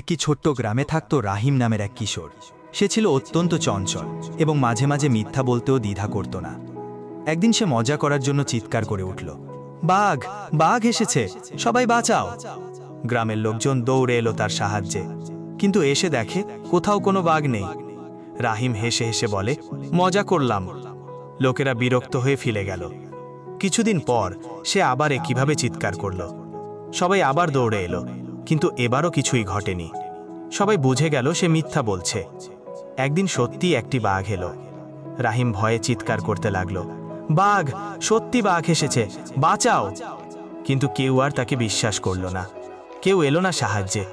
একটি ছোট্ট গ্রামে থাকত রাহিম নামের এক কিশোর। সে ছিল অত্যন্ত চঞ্চল এবং মাঝে মাঝে মিথ্যা বলতেও দ্বিধা করত না। একদিন সে মজা করার জন্য চিৎকার করে উঠল, বাঘ, বাঘ এসেছে, সবাই বাঁচাও। গ্রামের লোকজন দৌড়ে এলো তার সাহায্যে, কিন্তু এসে দেখে কোথাও কোনো বাঘ নেই। রাহিম হেসে হেসে বলে, মজা করলাম। লোকেরা বিরক্ত হয়ে ফিরে গেল। কিছুদিন পর সে আবার একইভাবে চিৎকার করল। সবাই আবার দৌড়ে এলো, কিন্তু এবারও কিছুই ঘটেনি। সবাই বুঝে গেল সে মিথ্যা বলছে। একদিন সত্যি একটি বাঘ এলো। রাহিম ভয়ে চিৎকার করতে লাগলো, বাঘ, সত্যি বাঘ এসেছে, বাঁচাও। কিন্তু কেউ আর তাকে বিশ্বাস করল না। কেউ এলো না সাহায্যে।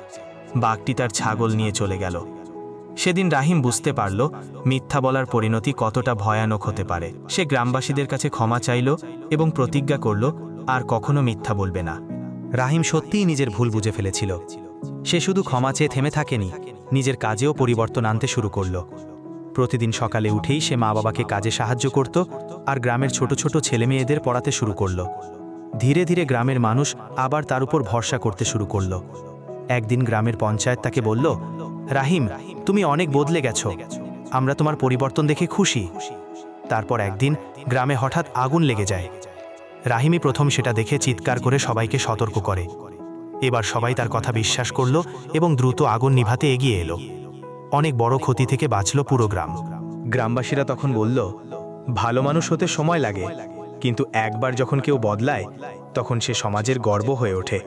বাঘটি তার ছাগল নিয়ে চলে গেল। সেদিন রাহিম বুঝতে পারল মিথ্যা বলার পরিণতি কতটা ভয়ানক হতে পারে। সে গ্রামবাসীদের কাছে ক্ষমা চাইল এবং প্রতিজ্ঞা করল আর কখনো মিথ্যা বলবে না। রাহিম সত্যিই নিজের ভুল বুঝে ফেলেছিল। সে শুধু ক্ষমা চেয়ে থেমে থাকেনি, নিজের কাজেও পরিবর্তন আনতে শুরু করল। প্রতিদিন সকালে উঠেই সে মা বাবাকে কাজে সাহায্য করত আর গ্রামের ছোট ছোট ছেলেমেয়েদের পড়াতে শুরু করল। ধীরে ধীরে গ্রামের মানুষ আবার তার উপর ভরসা করতে শুরু করল। একদিন গ্রামের পঞ্চায়েত তাকে বলল, রাহিম, তুমি অনেক বদলে গেছো, আমরা তোমার পরিবর্তন দেখে খুশি। তারপর একদিন গ্রামে হঠাৎ আগুন লেগে যায়। রাহিমই প্রথম সেটা দেখে চিৎকার করে সবাইকে সতর্ক করে। এবার সবাই তার কথা বিশ্বাস করল এবং দ্রুত আগুন নিভাতে এগিয়ে এলো। অনেক বড় ক্ষতি থেকে বাঁচল পুরো গ্রাম। গ্রামবাসীরা তখন বলল, ভালো মানুষ হতে সময় লাগে, কিন্তু একবার যখন কেউ বদলায় তখন সে সমাজের গর্ব হয়ে ওঠে।